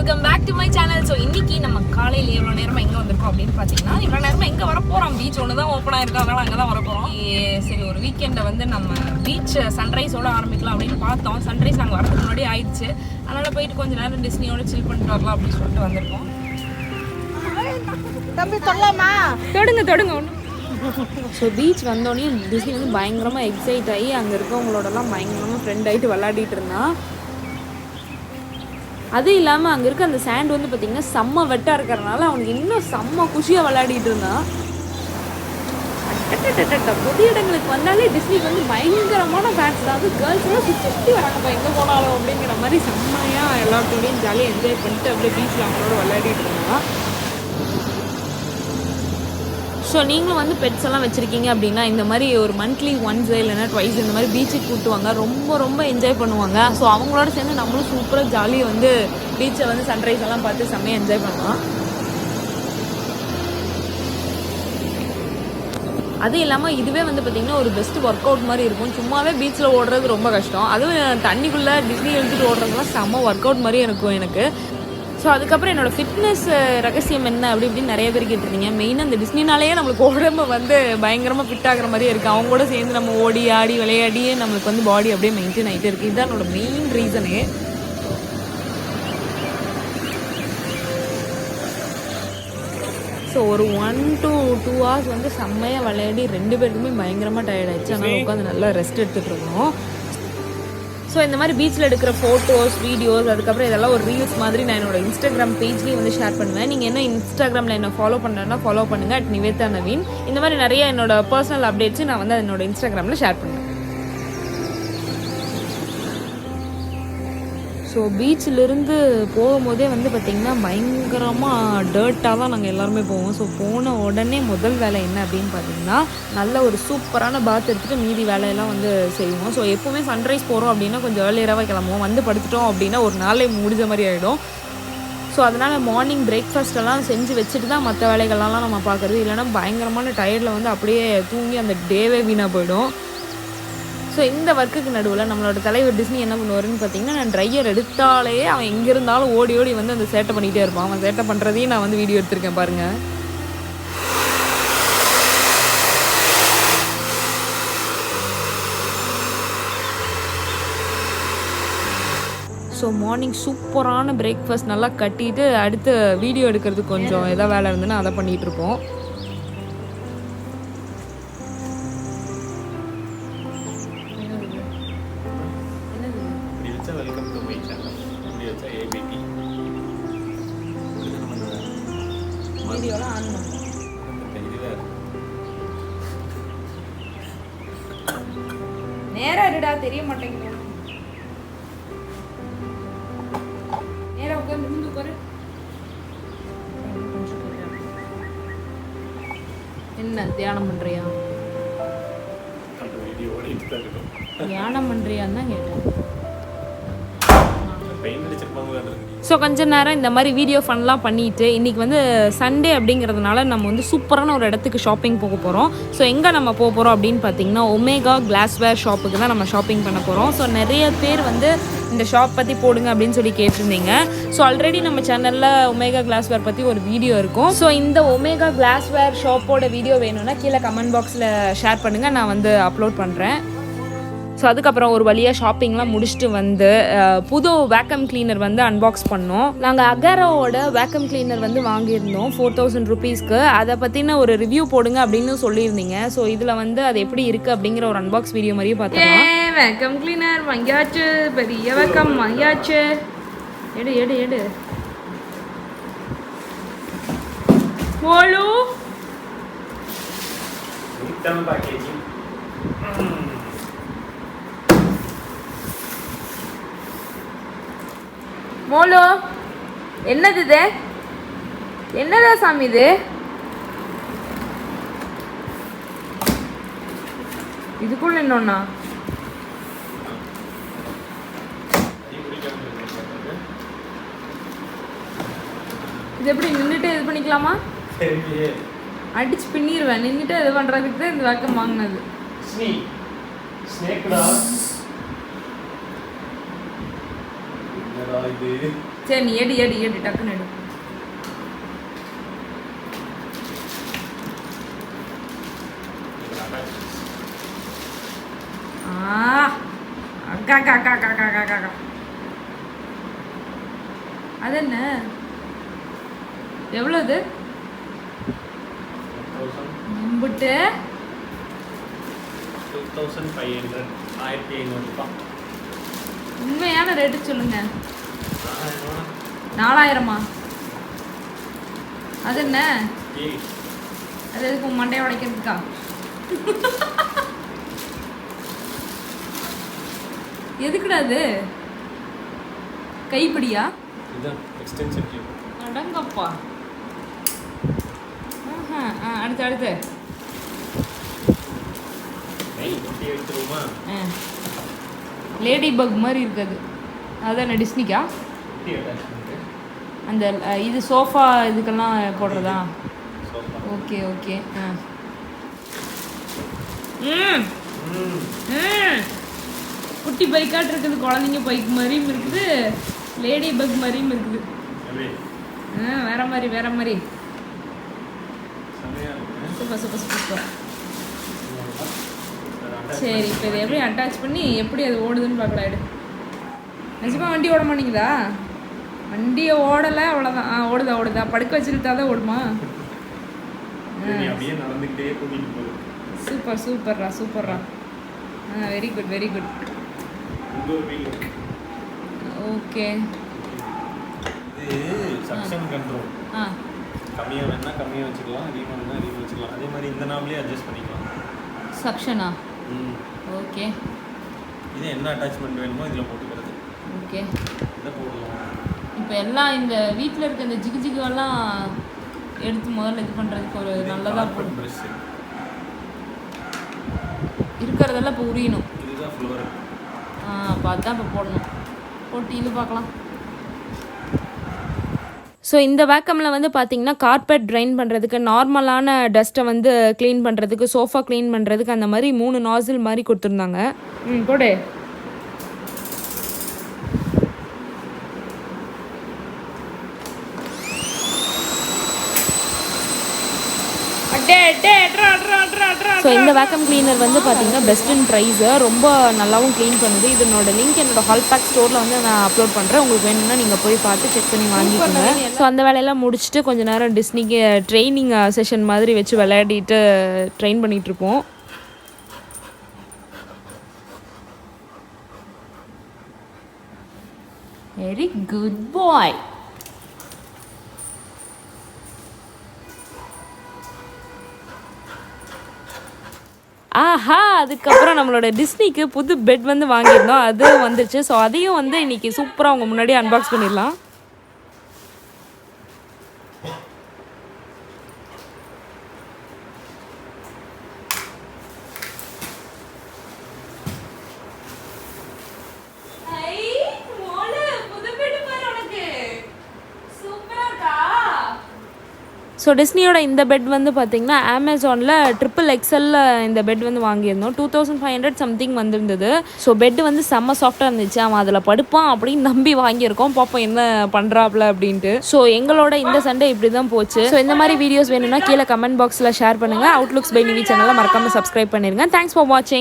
Welcome back to my channel. So இன்னைக்கு நம்ம காலையில் எவ்வளோ நேரமாக எங்கே வந்திருக்கோம் அப்படின்னு பார்த்தீங்கன்னா, இவ்வளோ நேரமாக எங்கே வர போகிறோம், பீச் ஒன்று தான் ஓப்பன் ஆயிருக்கோம், அதனால் அங்கே தான் வர போகிறோம். சரி, ஒரு வீக்கெண்டை வந்து நம்ம பீச் சன்ரைஸோடு ஆரம்பிக்கலாம் அப்படின்னு பார்த்தோம். சன்ரைஸ் நாங்கள் வரதுக்கு முன்னாடி ஆயிடுச்சு, அதனால் போயிட்டு கொஞ்சம் நேரம் டிஸ்னியோட சில் பண்ணிட்டு வரலாம் அப்படின்னு சொல்லிட்டு வந்திருக்கோம். தம்பி சொல்லலாமா? தொடுங்க ஒன்று. ஸோ பீச் வந்தோடனே டிஸ்னி வந்து பயங்கரமாக எக்ஸைட் ஆகி அங்கே இருக்கவங்களோடலாம் பயங்கரமாக ஃப்ரெண்ட் ஆகிட்டு விளையாடிட்டு இருந்தான். அது இல்லாமல் அங்கே இருக்க அந்த சேண்ட் வந்து பார்த்திங்கன்னா செம்ம வெட்டாக இருக்கிறனால அவனுக்கு இன்னும் செம்ம குஷியாக விளையாடிட்டு இருந்தான். புது இடங்களுக்கு வந்தாலே டிஸ்னிக்கு வந்து பயங்கரமான ஃபேன்ஸ் தான். அது கேர்ள்ஸ்லாம் சுற்றி வராங்கப்பா எங்கே போனாலும் அப்படிங்கிற மாதிரி செம்மையாக எல்லாத்தோடையும் ஜாலியாக என்ஜாய் பண்ணிட்டு அப்படியே பீச்சில் அவங்களோட விளையாடிட்டு இருந்தான். ஸோ நீங்களும் வந்து பெட்ஸ் எல்லாம் வச்சுருக்கீங்க அப்படின்னா இந்த மாதிரி ஒரு மந்த்லி ஒன்ஸ் இல்லைன்னா ட்வைஸ் இந்த மாதிரி பீச்சுக்கு கூட்டுவாங்க, ரொம்ப என்ஜாய் பண்ணுவாங்க. ஸோ அவங்களோட சேர்ந்து நம்மளும் சூப்பராக ஜாலியாக வந்து பீச்சை வந்து சன்ரைஸ் எல்லாம் பார்த்து செம்மையாக என்ஜாய் பண்ணலாம். அது இல்லாமல் இதுவே வந்து பார்த்திங்கன்னா ஒரு பெஸ்ட் ஒர்க் அவுட் மாதிரி இருக்கும். சும்மாவே பீச்சில் ஓடுறது ரொம்ப கஷ்டம், அதுவும் தண்ணிக்குள்ளே டிஸ்னி எழுதிட்டு ஓடுறதுலாம் செம்ம ஒர்க் அவுட் மாதிரி இருக்கும் எனக்கு. ஸோ அதுக்கப்புறம் என்னோடய ஃபிட்னஸ் ரகசியம் என்ன அப்படி இப்படின்னு நிறைய பேர் கேட்டிருந்தீங்க. மெயினாக இந்த டிஸ்னினாலேயே நம்மளுக்கு உடம்பு வந்து பயங்கரமாக ஃபிட் ஆகிற மாதிரியே இருக்குது. அவங்க கூட சேர்ந்து நம்ம ஓடி ஆடி விளையாடியே நம்மளுக்கு வந்து பாடி அப்படியே மெயின்டைன் ஆகிட்டே இருக்குது. இதுதான் என்னோடய மெயின் ரீசனே. ஸோ ஒரு 1 to 2 hours வந்து செம்மையாக விளையாடி 2 பேருக்குமே பயங்கரமாக டயர்ட் ஆகிடுச்சு. அதனால் உட்காந்து நல்லா ரெஸ்ட் எடுத்துகிட்டு இருந்தோம். ஸோ இந்த மாதிரி பீச்சில் எடுக்கிற ஃபோட்டோஸ், வீடியோஸ், அதுக்கப்புறம் இதெல்லாம் ஒரு ரீல்ஸ் மாதிரி நான் என்னோட இன்ஸ்டாகிராம் பேஜ்லேயும் வந்து ஷேர் பண்ணுவேன். நீங்கள் என்ன இன்ஸ்டாகிராமில் என்ன ஃபாலோ பண்ணுறேன்னா ஃபாலோ பண்ணுங்கள் @நிவேதா நவீன். இந்த மாதிரி நிறைய என்னோட பர்சனல் அப்டேட்ஸ் நான் வந்து என்னோட இன்ஸ்டாகிராமில் ஷேர் பண்ணுவேன். ஸோ பீச்சிலிருந்து போகும்போதே வந்து பார்த்திங்கன்னா பயங்கரமாக டர்ட்டாக தான் நாங்கள் எல்லாருமே போவோம். ஸோ போன உடனே முதல் வேலை என்ன அப்படின்னு பார்த்தீங்கன்னா நல்ல ஒரு சூப்பரான பாத் எடுத்துகிட்டு மீதி வேலையெல்லாம் வந்து செய்வோம். ஸோ எப்போவுமே சன்ரைஸ் போகிறோம் அப்படின்னா கொஞ்சம் ஏர்லியராகவே கிளம்புவோம். வந்து படுத்துட்டோம் அப்படின்னா ஒரு நாளே முடிஞ்ச மாதிரி ஆகிடும். ஸோ அதனால் மார்னிங் பிரேக்ஃபாஸ்ட்டெல்லாம் செஞ்சு வச்சுட்டு தான் மற்ற வேலைகள்லாம் நம்ம பார்க்குறது. இல்லைனா பயங்கரமான டயர்டில் வந்து அப்படியே தூங்கி அந்த டேவே வீணாக போயிடும். ஸோ இந்த ஒர்க்குக்கு நடுவில் நம்மளோட தலைவர் டிஸ்னி என்ன பண்ணுவாருன்னு பார்த்தீங்கன்னா, நான் ட்ரையர் எடுத்தாலே அவன் எங்கே இருந்தாலும் ஓடி வந்து அந்த சேட்டை பண்ணிகிட்டே இருப்பான். அவன் சேட்டை பண்ணுறதையும் நான் வந்து வீடியோ எடுத்திருக்கேன் பாருங்கள். ஸோ மார்னிங் சூப்பரான பிரேக்ஃபாஸ்ட் நல்லா கட்டிட்டு அடுத்து வீடியோ எடுக்கிறதுக்கு கொஞ்சம் எதாவது வேலை இருந்துன்னா அதை பண்ணிகிட்ருப்போம். நேரா இருடா, தெரிய மாட்டேங்குது. நேரா உட்காந்து முந்து உட்காரு. என்ன தியானம் பண்றியா? தியானம் பண்றியான்னு தான் கேட்டேன். ஸோ கொஞ்ச நேரம் இந்த மாதிரி வீடியோ ஃபன்லாம் பண்ணிவிட்டு இன்றைக்கி வந்து சண்டே அப்படிங்கிறதுனால நம்ம வந்து சூப்பரான ஒரு இடத்துக்கு ஷாப்பிங் போக போகிறோம். ஸோ எங்கே நம்ம போக போகிறோம் அப்படின்னு பார்த்தீங்கன்னா ஒமேகா கிளாஸ்வேர் ஷாப்புக்கு தான் நம்ம ஷாப்பிங் பண்ண போகிறோம். ஸோ நிறைய பேர் வந்து இந்த ஷாப் பற்றி போடுங்க அப்படின்னு சொல்லி கேட்டிருந்தீங்க. ஸோ ஆல்ரெடி நம்ம சேனலில் ஒமேகா கிளாஸ்வேர் பற்றி ஒரு வீடியோ இருக்கும். ஸோ இந்த ஒமேகா கிளாஸ்வேர் ஷாப்போட வீடியோ வேணும்னா கீழே கமெண்ட் பாக்ஸில் ஷேர் பண்ணுங்கள், நான் வந்து அப்லோட் பண்ணுறேன். ஸோ அதுக்கப்புறம் ஒரு வழியாக ஷாப்பிங்லாம் முடிச்சுட்டு வந்து புது வேக்கம் கிளீனர் வந்து அன்பாக்ஸ் பண்ணோம். நாங்கள் அகாரோவோட வேக்கம் கிளீனர் வந்து வாங்கியிருந்தோம் 4000 rupeesக்கு. அதை பற்றின ஒரு ரிவ்யூ போடுங்க அப்படின்னு சொல்லியிருந்தீங்க. ஸோ இதில் வந்து அது எப்படி இருக்குது அப்படிங்கிற ஒரு அன்பாக்ஸ் வீடியோ மாதிரியே பார்த்தோம். வேக்கம் கிளீனர் வாங்கியாச்சு, பெரிய வேக்கம் வாங்கியாச்சு. எடு மோலு மோலோ, என்னது இது? என்னடா சாமி இது? இதுக்குள்ள என்னன்னா இது எப்படி நின்றுட்டு இது பண்ணிக்கலாமா? அடிச்சு பின்னிடுவேன். நின்றுட்டு இது பண்ணுறதுக்கு தான் இந்த வேக்கம் வாங்கினது. சரி நீ எடு டக்குன்னு எடு. அது என்ன எவ்வளவு நம்பிட்டு 2500 1500 உண்மையான ரேட்டு சொல்லுங்க. 4000மா? அது என்ன அது எதுக்கு மண்டையை உடைக்கிறதுக்கா? எதுக்குடா அது? கைப்பிடியா? இதான் எக்ஸ்டென்ஷன் டியூப். அடங்கப்பா. அடுத்து லேடி பக் மாதிரி இருக்குது. அதான் டிஸ்னிக்கா? அந்த இது சோஃபா இதுக்கெல்லாம் போடுறதா? Okay okay. குட்டி பைக்காட்டு இருக்குது, குழந்தைங்க பைக் மாதிரியும் இருக்குது, லேடி பக் மாதிரியும் இருக்குது. வேற மாதிரி சூப்பர். சரி இப்போ இதை எப்படி அட்டாச் பண்ணி எப்படி அது ஓடுதுன்னு பார்க்கலாம். எடு. நிஜமாக வண்டி ஓட மாட்டேங்குதா? வண்டியை ஓடலை அவ்வளோதான். ஓடுதா படுக்க வச்சுக்கிட்டா தான் ஓடுமா? சூப்பர்ரா. Very good. Okay. Suction control. கம்மியாக வேணா கம்மியாக வச்சுக்கலாம், அதிகமாக வேணா அதிகமாக வச்சுக்கலாம். அதே மாதிரி இந்த நாமளே அட்ஜஸ்ட் பண்ணிக்கலாம். சக்ஷனா? ஓகே. இது என்ன அட்டாச்மெண்ட் வேணுமோ இதில் போட்டுக்கிறது. ஓகே. இதை போடலாம். இப்போ எல்லாம் இந்த வீட்டில் இருக்க இந்த ஜிகுஜிகுவெல்லாம் எடுத்து முதல்ல இது பண்ணுறதுக்கு ஒரு நல்லதாக போடும். ப்ரெஷ் இருக்கிறதெல்லாம் இப்போ உரியணும். இதுதான் ஃப்ளோர். பார்த்து தான் இப்போ போடணும். போட்டு இது பார்க்கலாம். ஸோ இந்த வேக்கமில் வந்து பார்த்திங்கன்னா கார்பெட் ட்ரைன் பண்ணுறதுக்கு, நார்மலான டஸ்ட்டை வந்து க்ளீன் பண்ணுறதுக்கு, சோஃபா க்ளீன் பண்ணுறதுக்கு அந்த மாதிரி 3 நாசில் மாதிரி கொடுத்துருந்தாங்க. போடு. ஸோ இந்த வேக்கம் கிளீனர் வந்து பார்த்தீங்கன்னா பெஸ்ட் இன் ப்ரைஸு, ரொம்ப நல்லாவும் க்ளீன் பண்ணுது. இதனோட லிங்க் என்னோட ஹால்பேக் ஸ்டோரில் வந்து நான் அப்லோட் பண்ணுறேன். உங்களுக்கு வேணும்னா நீங்கள் போய் பார்த்து செக் பண்ணி வாங்கிக்கோங்க. ஸோ அந்த வேலையெல்லாம் முடிச்சுட்டு கொஞ்சம் நேரம் டிஸ்னிக்கு ட்ரைனிங் செஷன் மாதிரி வச்சு விளையாடிட்டு ட்ரெயின் பண்ணிகிட்ருப்போம். வெரி குட் பாய். அதுக்கப்புறம் நம்மளோட டிஸ்னிக்கு புது பெட் வந்து வாங்கியிருந்தோம், அது வந்துருச்சு. ஸோ அதையும் வந்து இன்னைக்கு சூப்பராக அவங்க முன்னாடி அன்பாக்ஸ் பண்ணிடலாம். ஸோ டிஸ்னியோட இந்த பெட் வந்து பார்த்திங்கன்னா அமேசானில் XXL இந்த பெட் வந்து வாங்கியிருந்தோம். 2500 சம்திங் வந்துருந்தது. ஸோ பெட் வந்து செம்ம சாஃப்டாக இருந்துச்சு. அவன் அதில் படுப்பான் அப்படின்னு நம்பி வாங்கியிருக்கோம். பார்ப்போம் என்ன பண்ணுறாப்ல அப்படின்ட்டு. ஸோ எங்களோட இந்த சண்டே இப்படி தான் போச்சு. ஸோ இந்த மாதிரி வீடியோஸ் வேணும்னா கீழே கமெண்ட் பாக்ஸில் ஷேர் பண்ணுங்கள். அவுட்லுக்ஸ் பை நிவி சேனலை மறக்காமல் சப்ஸ்கிரைப் பண்ணிடுங்க. தேங்க்ஸ் ஃபார் வாட்சிங்.